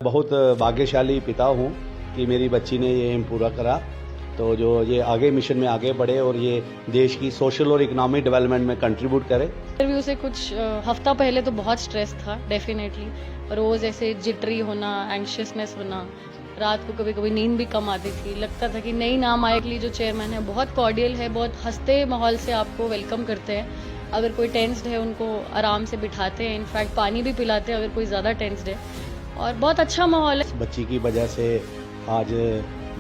बहुत भाग्यशाली पिता हूँ कि मेरी बच्ची ने ये एम पूरा करा, तो जो ये आगे मिशन में आगे बढ़े और ये देश की सोशल और इकोनॉमिक डेवलपमेंट में कंट्रीब्यूट करे। इंटरव्यू से कुछ हफ्ता पहले तो बहुत स्ट्रेस था डेफिनेटली, रोज़ ऐसे जिटरी होना, एंग्शियसनेस होना, रात को कभी कभी नींद भी कम आती थी। लगता था कि नई नाम आए के लिए जो चेयरमैन है बहुत कॉर्डियल है, बहुत हंसते माहौल से आपको वेलकम करते हैं। अगर कोई टेंस्ड है उनको आराम से बिठाते हैं, इनफैक्ट पानी भी पिलाते हैं अगर कोई ज़्यादा टेंस्ड है, और बहुत अच्छा माहौल है। बच्ची की वजह से आज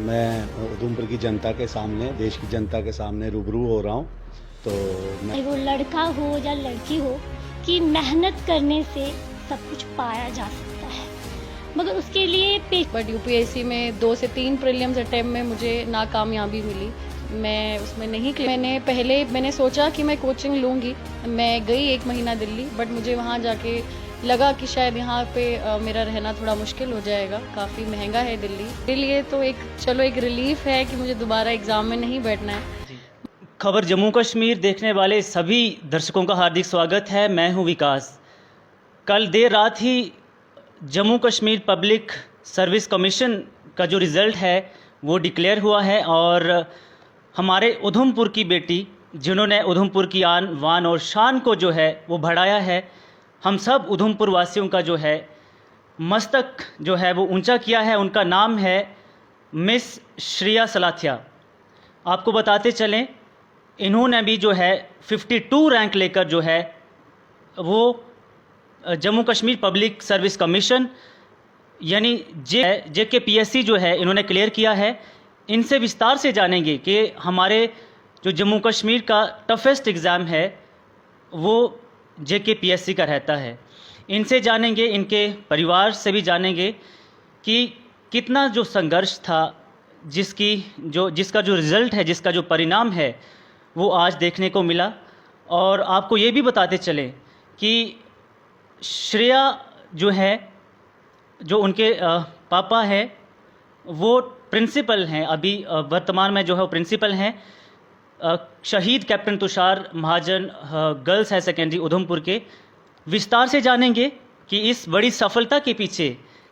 मैं उधमपुर की जनता के सामने, देश की जनता के सामने रूबरू हो रहा हूँ। तो वो लड़का हो या लड़की हो कि मेहनत करने से सब कुछ पाया जा सकता है, मगर उसके लिए बट यूपीएससी में 2 से 3 प्रीलिम्स अटेम्प्ट में मुझे नाकामयाबी मिली। मैं उसमें नहीं, मैंने सोचा कि मैं कोचिंग लूँगी। मैं गई 1 महीना दिल्ली, बट मुझे वहाँ जाके लगा कि शायद यहाँ पे मेरा रहना थोड़ा मुश्किल हो जाएगा, काफ़ी महंगा है दिल्ली। मेरे लिए तो एक रिलीफ है कि मुझे दोबारा एग्ज़ाम में नहीं बैठना है। खबर जम्मू कश्मीर देखने वाले सभी दर्शकों का हार्दिक स्वागत है। मैं हूं विकास। कल देर रात ही Jammu Kashmir public service commission का जो रिज़ल्ट है वो डिक्लेयर हुआ है, और हमारे उधमपुर की बेटी जिन्होंने उधमपुर की आन वान और शान को जो है वो बढ़ाया है, हम सब उधमपुर वासियों का जो है मस्तक जो है वो ऊंचा किया है, उनका नाम है मिस श्रेया सलाथिया। आपको बताते चलें, इन्होंने भी जो है 52 रैंक लेकर जो है वो Jammu Kashmir public service commission यानी JKPSC जो है इन्होंने क्लियर किया है। इनसे विस्तार से जानेंगे कि हमारे जो जम्मू कश्मीर का टफेस्ट एग्ज़ाम है वो JKPSC का रहता है। इनसे जानेंगे, इनके परिवार से भी जानेंगे कि कितना जो संघर्ष था, जिसका जो रिज़ल्ट है, जिसका जो परिणाम है वो आज देखने को मिला। और आपको ये भी बताते चलें कि श्रेया जो है, जो उनके पापा हैं वो प्रिंसिपल हैं, अभी वर्तमान में जो है वो प्रिंसिपल हैं शहीद कैप्टन तुषार महाजन गर्ल्स हायर सेकेंडरी उधमपुर के। विस्तार से जानेंगे कि इस बड़ी सफलता के पीछे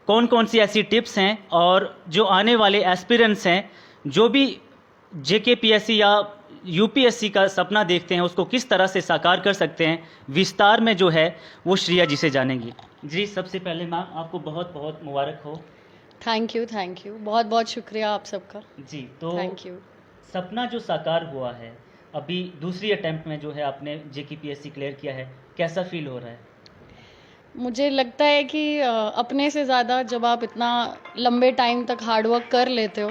कौन कौन सी ऐसी टिप्स हैं, और जो आने वाले एस्पिरेंट्स हैं जो भी JKPSC या UPSC का सपना देखते हैं उसको किस तरह से साकार कर सकते हैं, विस्तार में जो है वो श्रेया जी से जानेंगे। जी, सबसे पहले मैम आपको बहुत बहुत मुबारक हो। थैंक यू, बहुत बहुत शुक्रिया आप सबका। जी, तो थैंक यू। सपना जो साकार हुआ है, अभी दूसरी अटेम्प्ट में जो है आपने JKPSC क्लियर किया है, कैसा फील हो रहा है? मुझे लगता है कि अपने से ज़्यादा जब आप इतना लंबे टाइम तक हार्डवर्क कर लेते हो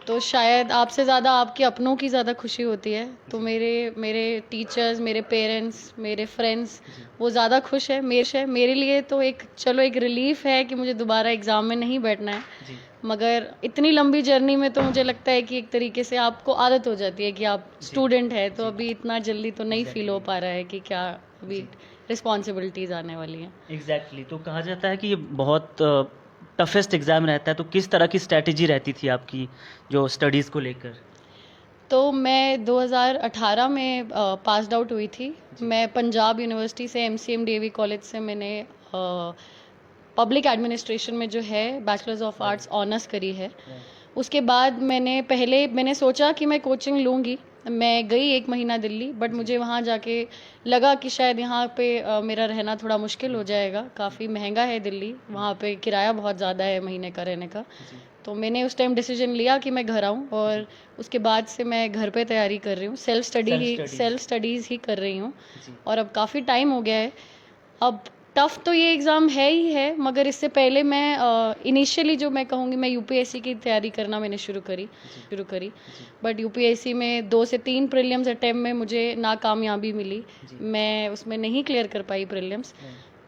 तो शायद आपसे ज़्यादा आपके अपनों की ज़्यादा खुशी होती है। तो मेरे टीचर्स, मेरे पेरेंट्स, मेरे फ्रेंड्स वो ज़्यादा खुश है। मेरे लिए तो एक रिलीफ है कि मुझे दोबारा एग्ज़ाम में नहीं बैठना है। मगर इतनी लंबी जर्नी में तो मुझे लगता है कि एक तरीके से आपको आदत हो जाती है कि आप स्टूडेंट है, तो अभी इतना जल्दी तो नहीं फील हो पा रहा है कि क्या अभी रिस्पॉन्सिबिलिटीज़ आने वाली हैं। एग्जैक्टली। तो कहा जाता है कि ये बहुत टफेस्ट एग्ज़ाम रहता है, तो किस तरह की स्ट्रैटेजी रहती थी आपकी जो स्टडीज़ को लेकर? तो मैं 2018 में पास्ड आउट हुई थी। मैं पंजाब यूनिवर्सिटी से MCM DAV कॉलेज से मैंने पब्लिक एडमिनिस्ट्रेशन में जो है बैचलर्स ऑफ आर्ट्स ऑनर्स करी है। उसके बाद मैंने सोचा कि मैं कोचिंग लूँगी। मैं गई 1 महीना दिल्ली, बट मुझे वहाँ जाके लगा कि शायद यहाँ पे मेरा रहना थोड़ा मुश्किल हो जाएगा, काफ़ी महंगा है दिल्ली, वहाँ पे किराया बहुत ज़्यादा है महीने का रहने का। तो मैंने उस टाइम डिसीजन लिया कि मैं घर आऊँ, और उसके बाद से मैं घर पे तैयारी कर रही हूँ, सेल्फ स्टडीज़ ही कर रही हूँ। और अब काफ़ी टाइम हो गया है। अब टफ़ तो ये एग्ज़ाम है ही है, मगर इससे पहले मैं इनिशियली जो मैं कहूँगी, मैं UPSC की तैयारी करना मैंने शुरू करी। बट UPSC में 2 से 3 प्रीलिम्स अटेम्प्ट में मुझे नाकामयाबी मिली। मैं उसमें नहीं क्लियर कर पाई प्रीलिम्स।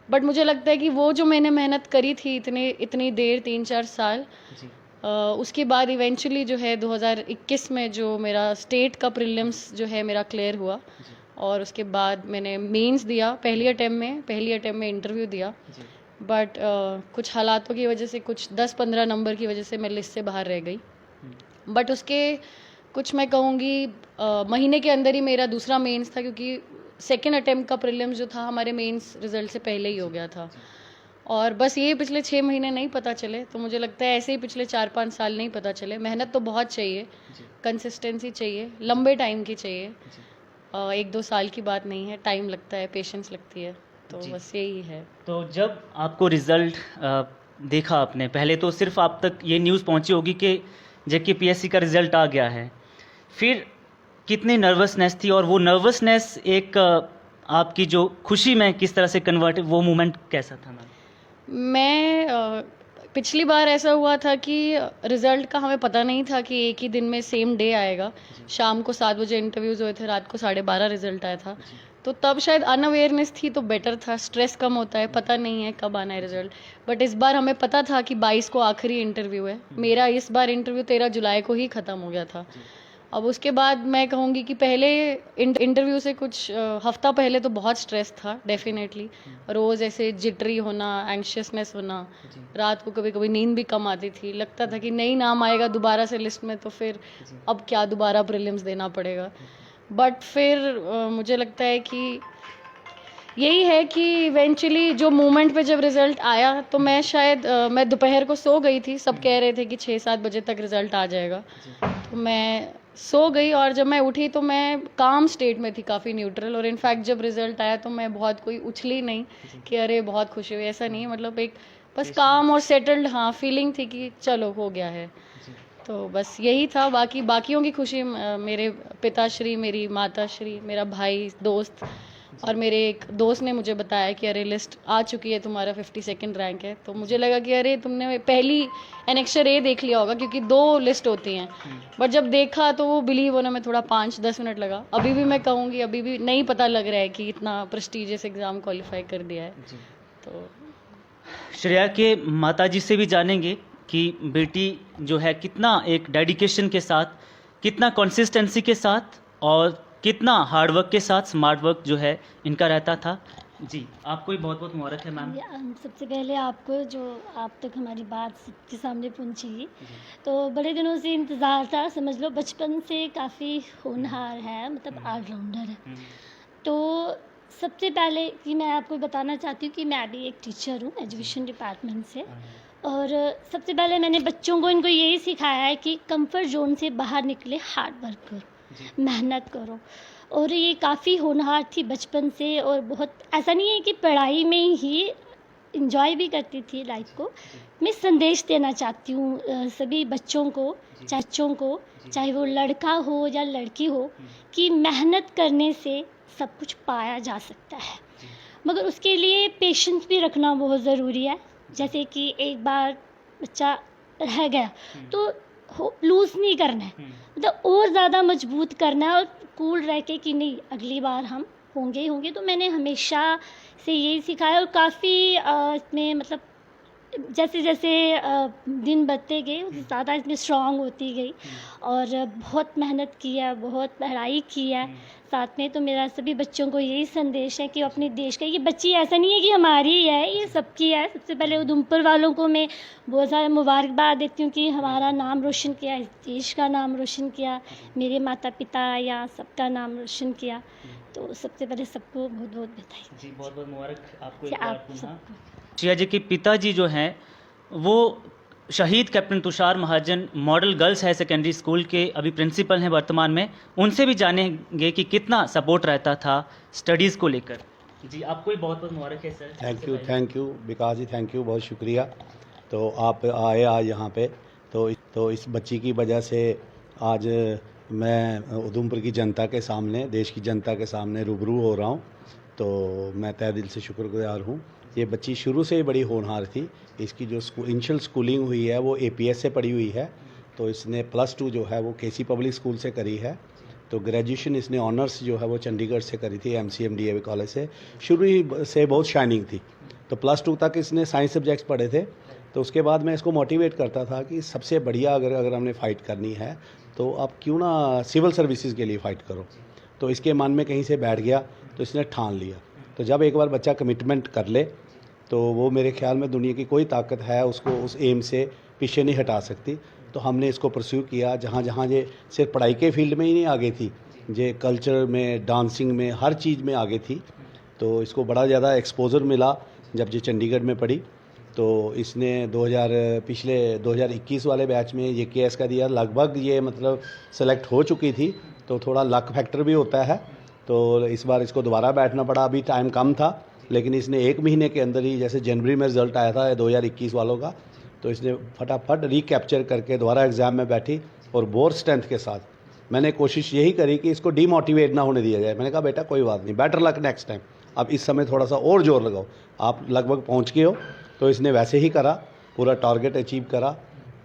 बट मुझे लगता है कि वो जो मैंने मेहनत करी थी इतनी देर, 3-4 साल, उसके बाद इवेंचुअली जो है 2021 में जो मेरा स्टेट का प्रीलिम्स जो है मेरा क्लियर हुआ, और उसके बाद मैंने मेंस दिया। पहली अटेम्प्ट में इंटरव्यू दिया, बट कुछ हालातों की वजह से, कुछ 10-15 नंबर की वजह से मैं लिस्ट से बाहर रह गई। बट उसके कुछ मैं कहूँगी महीने के अंदर ही मेरा दूसरा मेंस था, क्योंकि सेकेंड अटेम्प्ट का प्रीलिम्स जो था हमारे मेंस रिजल्ट से पहले ही हो गया था। और बस ये पिछले 6 महीने नहीं पता चले, तो मुझे लगता है ऐसे ही पिछले 4-5 साल नहीं पता चले। मेहनत तो बहुत चाहिए, कंसिस्टेंसी चाहिए, लंबे टाइम की चाहिए। 1-2 साल की बात नहीं है, टाइम लगता है, पेशेंस लगती है, तो बस यही है। तो जब आपको रिज़ल्ट देखा आपने, पहले तो सिर्फ आप तक ये न्यूज़ पहुंची होगी कि JKPSC का रिज़ल्ट आ गया है, फिर कितनी नर्वसनेस थी और वो नर्वसनेस एक आपकी जो खुशी में किस तरह से कन्वर्ट, वो मोमेंट कैसा था मैम? मैं पिछली बार ऐसा हुआ था कि रिज़ल्ट का हमें पता नहीं था कि एक ही दिन में सेम डे आएगा। शाम को 7 बजे इंटरव्यूज़ हुए थे, रात को 12:30 रिज़ल्ट आया था। तो तब शायद अनअवेयरनेस थी तो बेटर था, स्ट्रेस कम होता है, पता नहीं है कब आना है रिज़ल्ट। बट इस बार हमें पता था कि 22 को आखिरी इंटरव्यू है। मेरा इस बार इंटरव्यू 13 जुलाई को ही ख़त्म हो गया था। अब उसके बाद मैं कहूँगी कि पहले इंटरव्यू से कुछ हफ्ता पहले तो बहुत स्ट्रेस था डेफिनेटली। रोज़ ऐसे जिटरी होना, एंग्शियसनेस होना, रात को कभी कभी नींद भी कम आती थी। लगता था कि नहीं नाम आएगा दोबारा से लिस्ट में, तो फिर अब क्या दोबारा प्रीलिम्स देना पड़ेगा। बट फिर मुझे लगता है कि यही है कि इवेंचुअली जो मोमेंट पे जब रिज़ल्ट आया तो मैं शायद मैं दोपहर को सो गई थी। सब कह रहे थे कि 6-7 बजे तक रिज़ल्ट आ जाएगा, तो मैं सो गई और जब मैं उठी तो मैं काम स्टेट में थी, काफ़ी न्यूट्रल। और इनफैक्ट जब रिज़ल्ट आया तो मैं बहुत कोई उछली नहीं कि अरे बहुत खुशी हुई, ऐसा नहीं। मतलब एक बस काम और सेटल्ड हाँ फीलिंग थी कि चलो हो गया है, तो बस यही था। बाकियों की खुशी मेरे पिताश्री, मेरी माताश्री, मेरा भाई, दोस्त और मेरे एक दोस्त ने मुझे बताया कि अरे लिस्ट आ चुकी है, तुम्हारा 52nd रैंक है। तो मुझे लगा कि अरे तुमने पहली एनेक्सर ए देख लिया होगा क्योंकि 2 लिस्ट होती हैं। बट जब देखा तो वो बिलीव होने में थोड़ा 5-10 मिनट लगा। अभी भी मैं कहूँगी अभी भी नहीं पता लग रहा है कि इतना प्रेस्टिजियस एग्ज़ाम क्वालिफाई कर दिया है। तो श्रेया के माताजी से भी जानेंगे कि बेटी जो है कितना एक डेडिकेशन के साथ, कितना कंसिस्टेंसी के साथ और कितना हार्ड वर्क के साथ स्मार्ट वर्क जो है इनका रहता था। जी आपको भी बहुत बहुत मुबारक है मैम। सबसे पहले आपको जो आप तक हमारी बात सबके सामने पहुंची, तो बड़े दिनों से इंतज़ार था, समझ लो बचपन से काफ़ी होनहार है, मतलब ऑलराउंडर है। तो सबसे पहले कि मैं आपको बताना चाहती हूँ कि मैं भी एक टीचर हूँ एजुकेशन डिपार्टमेंट से। और सबसे पहले मैंने बच्चों को इनको यही सिखाया है कि कंफर्ट जोन से बाहर निकले, हार्ड वर्क करो, मेहनत करो। और ये काफ़ी होनहार थी बचपन से, और बहुत ऐसा नहीं है कि पढ़ाई में ही इंजॉय भी करती थी लाइफ को। मैं संदेश देना चाहती हूँ सभी बच्चों को, चाहे वो लड़का हो या लड़की हो, कि मेहनत करने से सब कुछ पाया जा सकता है, मगर उसके लिए पेशेंस भी रखना बहुत ज़रूरी है। जैसे कि एक बार बच्चा रह गया तो लूज़ नहीं करना है, मतलब और ज़्यादा मजबूत करना है और कूल रह के कि नहीं अगली बार हम होंगे ही होंगे। तो मैंने हमेशा से यही सिखाया। और काफ़ी इसमें मतलब जैसे जैसे दिन बढ़ते गए ज़्यादा इसमें स्ट्रांग होती गई और बहुत मेहनत की है, बहुत पढ़ाई की है साथ में। तो मेरा सभी बच्चों को यही संदेश है कि अपने देश का, ये बच्ची ऐसा नहीं है कि हमारी ही है, ये सबकी है। सबसे पहले उधमपुर वालों को मैं बहुत सारा मुबारकबाद देती हूँ कि हमारा नाम रोशन किया, इस देश का नाम रोशन किया, मेरे माता पिता या सबका नाम रोशन किया। तो सबसे पहले सबको बहुत बहुत बधाई। जी बहुत बहुत मुबारक आपको। आप सबको। श्रेया जी के पिताजी जो हैं वो शहीद captain Tushar Mahajan model girls higher secondary school के अभी प्रिंसिपल हैं वर्तमान में। उनसे भी जानेंगे कि कितना सपोर्ट रहता था स्टडीज़ को लेकर। जी आपको भी बहुत बहुत मुबारक है sir. Thank you Vikas ji, thank you, बहुत शुक्रिया। तो आप आए आज यहाँ पे, तो इस बच्ची की वजह से आज मैं उधमपुर की जनता के सामने, देश की जनता के सामने रूबरू हो रहा हूँ। तो मैं तहे दिल से शुक्रगुजार हूँ। ये बच्ची शुरू से ही बड़ी होनहार थी। इसकी जो इनिशियल स्कूलिंग हुई है वो APS से पढ़ी हुई है। तो इसने +2 जो है वो KC पब्लिक स्कूल से करी है। तो ग्रेजुएशन इसने ऑनर्स जो है वो चंडीगढ़ से करी थी, MCM DAV कॉलेज से। शुरू ही से बहुत शाइनिंग थी। तो +2 तक इसने साइंस सब्जेक्ट्स पढ़े थे। तो उसके बाद मैं इसको मोटिवेट करता था कि सबसे बढ़िया अगर हमने फ़ाइट करनी है तो आप क्यों ना सिविल सर्विसेज के लिए फ़ाइट करो। तो इसके मन में कहीं से बैठ गया, तो इसने ठान लिया। तो जब एक बार बच्चा कमिटमेंट कर ले तो वो मेरे ख्याल में दुनिया की कोई ताकत है उसको उस एम से पीछे नहीं हटा सकती। तो हमने इसको परस्यू किया। जहाँ जहाँ ये सिर्फ पढ़ाई के फील्ड में ही नहीं आगे थी, ये कल्चर में, डांसिंग में, हर चीज़ में आगे थी। तो इसको बड़ा ज़्यादा एक्सपोजर मिला जब ये चंडीगढ़ में पढ़ी। तो इसने पिछले 2021 वाले बैच में ये केएस का दिया, लगभग ये मतलब सेलेक्ट हो चुकी थी, तो थोड़ा लक फैक्टर भी होता है, तो इस बार इसको दोबारा बैठना पड़ा। अभी टाइम कम था, लेकिन इसने 1 महीने के अंदर ही, जैसे जनवरी में रिज़ल्ट आया था 2021 वालों का, तो इसने फटाफट रिकैप्चर करके दोबारा एग्ज़ाम में बैठी और बोर स्ट्रेंथ के साथ। मैंने कोशिश यही करी कि इसको डीमोटिवेट ना होने दिया जाए। मैंने कहा बेटा कोई बात नहीं, बेटर लक नेक्स्ट टाइम, अब इस समय थोड़ा सा और जोर लगाओ, आप लगभग पहुंच गए हो। तो इसने वैसे ही करा, पूरा टारगेट अचीव करा।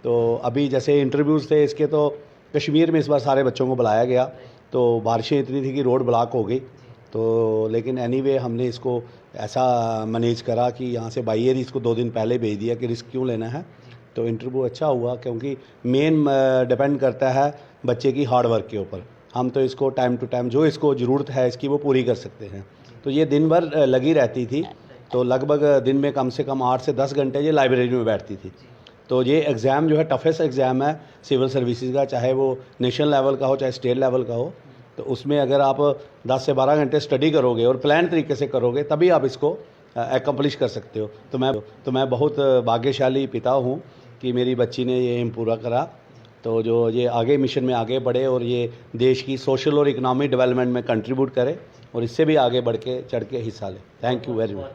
तो अभी जैसे इंटरव्यूज़ थे इसके, तो कश्मीर में इस बार सारे बच्चों को बुलाया गया, तो बारिशें इतनी थी कि रोड ब्लॉक हो गई, तो लेकिन एनीवे हमने इसको ऐसा मैनेज करा कि यहाँ से बाई एयर इसको 2 दिन पहले भेज दिया कि रिस्क क्यों लेना है। तो इंटरव्यू अच्छा हुआ, क्योंकि मेन डिपेंड करता है बच्चे की हार्ड वर्क के ऊपर। हम तो इसको टाइम टू टाइम जो इसको ज़रूरत है इसकी वो पूरी कर सकते हैं। तो ये दिन भर लगी रहती थी, तो लगभग दिन में कम से कम 8 से 10 घंटे ये लाइब्रेरी में बैठती थी। तो ये एग्ज़ाम जो है टफेस्ट एग्ज़ाम है सिविल सर्विसेज का, चाहे वो नेशनल लेवल का हो चाहे स्टेट लेवल का हो। तो उसमें अगर आप 10 से 12 घंटे स्टडी करोगे और प्लान तरीके से करोगे, तभी आप इसको एकम्प्लिश कर सकते हो। तो मैं बहुत भाग्यशाली पिता हूँ कि मेरी बच्ची ने ये एम पूरा करा, तो जो ये आगे मिशन में आगे बढ़े और ये देश की सोशल और इकोनॉमिक डेवलपमेंट में कंट्रीब्यूट करे और इससे भी आगे बढ़ के चढ़ के हिस्सा ले। Thank you very much.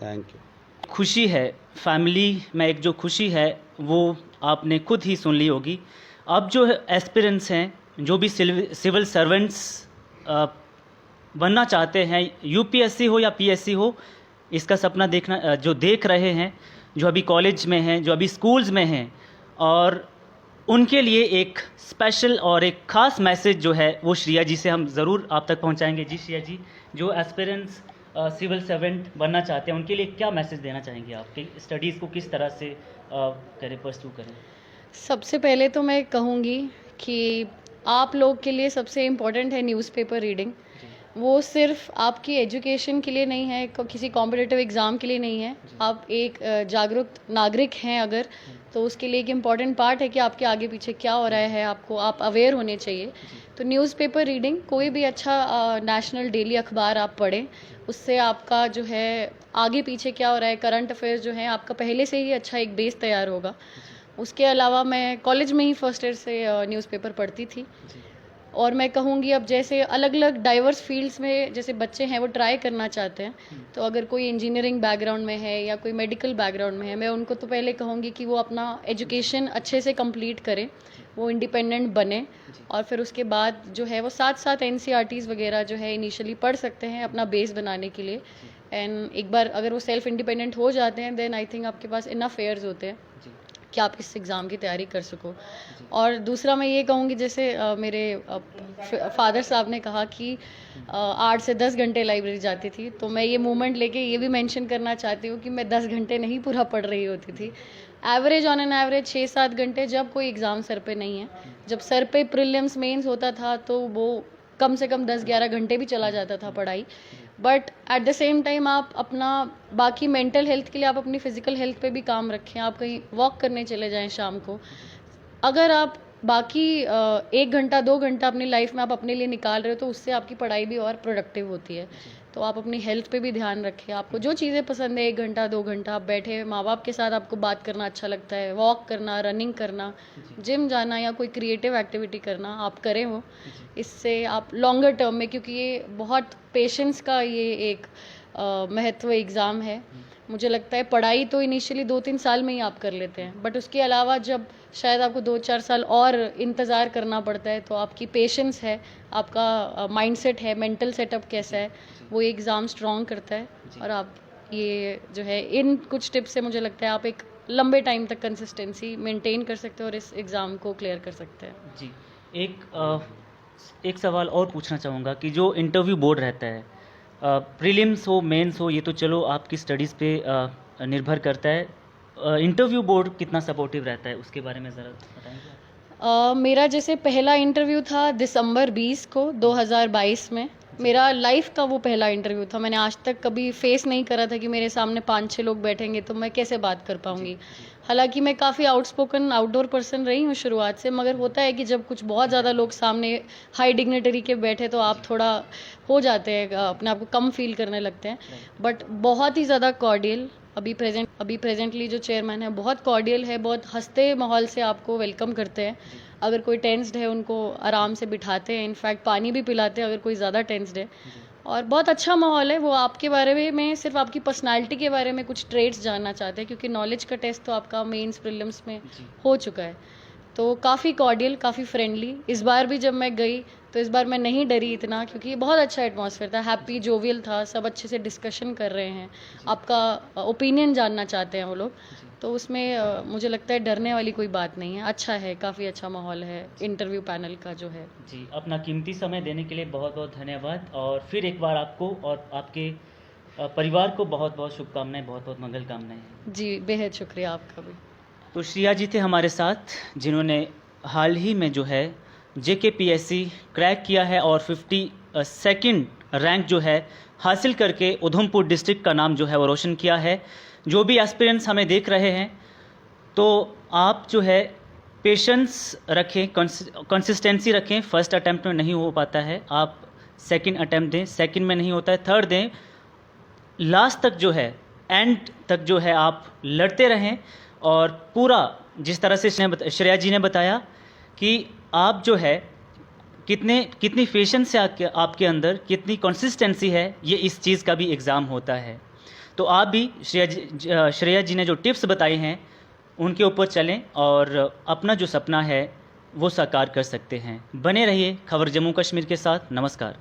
Thank you. खुशी है, फैमिली में एक जो खुशी है वो आपने खुद ही सुन ली होगी। अब जो एस्पिरेंट्स हैं, जो भी सिविल सर्वेंट्स बनना चाहते हैं, यूपीएससी हो या पीएससी हो, इसका सपना देखना जो देख रहे हैं, जो अभी कॉलेज में हैं, जो अभी स्कूल्स में हैं, और उनके लिए एक स्पेशल और एक ख़ास मैसेज जो है वो श्रिया जी से हम ज़रूर आप तक पहुंचाएंगे। जी श्रिया जी, जो एस्पिरेंट्स सिविल सर्वेंट बनना चाहते हैं उनके लिए क्या मैसेज देना चाहेंगे आप, कि स्टडीज़ को किस तरह से करें, परस्यू करें? सबसे पहले तो मैं कहूँगी कि आप लोग के लिए सबसे इम्पोर्टेंट है न्यूज़पेपर रीडिंग। वो सिर्फ आपकी एजुकेशन के लिए नहीं है, किसी कॉम्पिटिटिव एग्ज़ाम के लिए नहीं है। आप एक जागरूक नागरिक हैं अगर, तो उसके लिए एक इम्पॉर्टेंट पार्ट है कि आपके आगे पीछे क्या हो रहा है, आप अवेयर होने चाहिए। तो न्यूज़पेपर रीडिंग, कोई भी अच्छा नेशनल डेली अखबार आप पढ़ें, उससे आपका जो है आगे पीछे क्या हो रहा है, करंट अफेयर्स जो है आपका पहले से ही अच्छा एक बेस तैयार होगा। उसके अलावा मैं कॉलेज में ही फर्स्ट ईयर से न्यूज़पेपर पढ़ती थी, और मैं कहूँगी अब जैसे अलग अलग डाइवर्स फील्ड्स में जैसे बच्चे हैं वो ट्राई करना चाहते हैं, तो अगर कोई इंजीनियरिंग बैकग्राउंड में है या कोई मेडिकल बैकग्राउंड में है, मैं उनको तो पहले कहूँगी कि वो अपना एजुकेशन अच्छे से कंप्लीट करें, वो इंडिपेंडेंट बने, और फिर उसके बाद जो है वो साथ साथ एनसीईआरटीज़ वगैरह जो है इनिशियली पढ़ सकते हैं अपना बेस बनाने के लिए। एंड एक बार अगर वो सेल्फ इंडिपेंडेंट हो जाते हैं, देन आई थिंक आपके पास इनफ फेयर्स होते हैं कि आप इस एग्ज़ाम की तैयारी कर सको। और दूसरा मैं ये कहूँगी, जैसे मेरे फादर साहब ने कहा कि 8 से 10 घंटे लाइब्रेरी जाती थी, तो मैं ये मूवमेंट लेके ये भी मेंशन करना चाहती हूँ कि मैं 10 घंटे नहीं पूरा पढ़ रही होती थी। एवरेज ऑन एन एवरेज 6-7 घंटे, जब कोई एग्ज़ाम सर पे नहीं है। जब सर पे प्रीलिम्स मेंस होता था तो वो कम से कम 10-11 घंटे भी चला जाता था पढ़ाई। But at the same time आप अपना बाकी मेंटल हेल्थ के लिए आप अपनी फ़िज़िकल हेल्थ पे भी काम रखें। आप कहीं वॉक करने चले जाएं शाम को। अगर आप बाकी 1 घंटा 2 घंटा अपनी लाइफ में आप अपने लिए निकाल रहे हो, तो उससे आपकी पढ़ाई भी और प्रोडक्टिव होती है। तो आप अपनी हेल्थ पे भी ध्यान रखें। आपको जो चीज़ें पसंद है, 1 घंटा 2 घंटा आप बैठे, माँ बाप के साथ आपको बात करना अच्छा लगता है, वॉक करना, रनिंग करना, जिम जाना या कोई क्रिएटिव एक्टिविटी करना, आप करें वो। इससे आप लॉन्गर टर्म में, क्योंकि ये बहुत पेशेंस का ये एक महत्व एग्ज़ाम है। मुझे लगता है पढ़ाई तो इनिशियली 2-3 साल में ही आप कर लेते हैं, बट उसके अलावा जब शायद आपको 2-4 साल और इंतज़ार करना पड़ता है, तो आपकी पेशेंस है, आपका माइंडसेट है, मेंटल सेटअप कैसा है, वो एग्ज़ाम स्ट्रॉन्ग करता है। और आप ये जो है इन कुछ टिप्स से मुझे लगता है आप एक लंबे टाइम तक कंसिस्टेंसी मेंटेन कर सकते हो और इस एग्ज़ाम को क्लियर कर सकते हैं। जी, एक सवाल और पूछना चाहूँगा कि जो इंटरव्यू बोर्ड रहता है, प्रीलिम्स हो मेंस हो, ये तो चलो आपकी स्टडीज़ पे निर्भर करता है, इंटरव्यू बोर्ड कितना सपोर्टिव रहता है उसके बारे में ज़रा बताएंगे? मेरा जैसे पहला इंटरव्यू था दिसंबर 20 को 2022 में। मेरा लाइफ का वो पहला इंटरव्यू था। मैंने आज तक कभी फेस नहीं करा था कि मेरे सामने 5-6 लोग बैठेंगे तो मैं कैसे बात कर पाऊँगी। हालांकि मैं काफ़ी आउटस्पोकन आउटडोर पर्सन रही हूँ शुरुआत से, मगर होता है कि जब कुछ बहुत ज़्यादा लोग सामने हाई डिग्निटरी के बैठे तो आप थोड़ा हो जाते हैं, अपने आप को कम फील करने लगते हैं। बट बहुत ही ज़्यादा कॉर्डियल, अभी प्रेजेंटली जो चेयरमैन है बहुत कॉर्डियल है, बहुत हंसते माहौल से आपको वेलकम करते हैं। अगर कोई टेंस्ड है उनको आराम से बिठाते हैं, इनफैक्ट पानी भी पिलाते हैं अगर कोई ज़्यादा टेंस्ड है। और बहुत अच्छा माहौल है। वो आपके बारे में सिर्फ आपकी पर्सनालिटी के बारे में कुछ ट्रेड्स जानना चाहते हैं, क्योंकि नॉलेज का टेस्ट तो आपका मेंस प्रीलिम्स में हो चुका है। तो काफ़ी कॉर्डियल, काफ़ी फ्रेंडली। इस बार भी जब मैं गई तो इस बार मैं नहीं डरी इतना, क्योंकि बहुत अच्छा एटमॉस्फेयर था, हैप्पी जोवियल था, सब अच्छे से डिस्कशन कर रहे हैं, आपका ओपिनियन जानना चाहते हैं वो लोग। तो उसमें मुझे लगता है डरने वाली कोई बात नहीं है, अच्छा है, काफ़ी अच्छा माहौल है इंटरव्यू पैनल का जो है। जी, अपना कीमती समय देने के लिए बहुत बहुत धन्यवाद, और फिर एक बार आपको और आपके परिवार को बहुत बहुत शुभकामनाएं, बहुत बहुत मंगल कामनाएं। जी, बेहद शुक्रिया आपका भी। तो श्रेया जी थे हमारे साथ, जिन्होंने हाल ही में जो है JKPSC क्रैक किया है और 52nd रैंक जो है हासिल करके उधमपुर डिस्ट्रिक्ट का नाम जो है वो रोशन किया है। जो भी एस्पिरेंट्स हमें देख रहे हैं, तो आप जो है पेशेंस रखें, कंसिस्टेंसी रखें। फर्स्ट अटैम्प्ट में नहीं हो पाता है, आप सेकंड अटैम्प्ट दें, सेकंड में नहीं होता है थर्ड दें, लास्ट तक जो है, एंड तक जो है आप लड़ते रहें। और पूरा जिस तरह से श्रेया जी ने बताया कि आप जो है कितनी पेशेंस से आपके अंदर कितनी कंसिस्टेंसी है, ये इस चीज़ का भी एग्ज़ाम होता है। तो आप भी श्रेया जी ने जो टिप्स बताए हैं उनके ऊपर चलें और अपना जो सपना है वो साकार कर सकते हैं। बने रहिए खबर जम्मू कश्मीर के साथ। नमस्कार।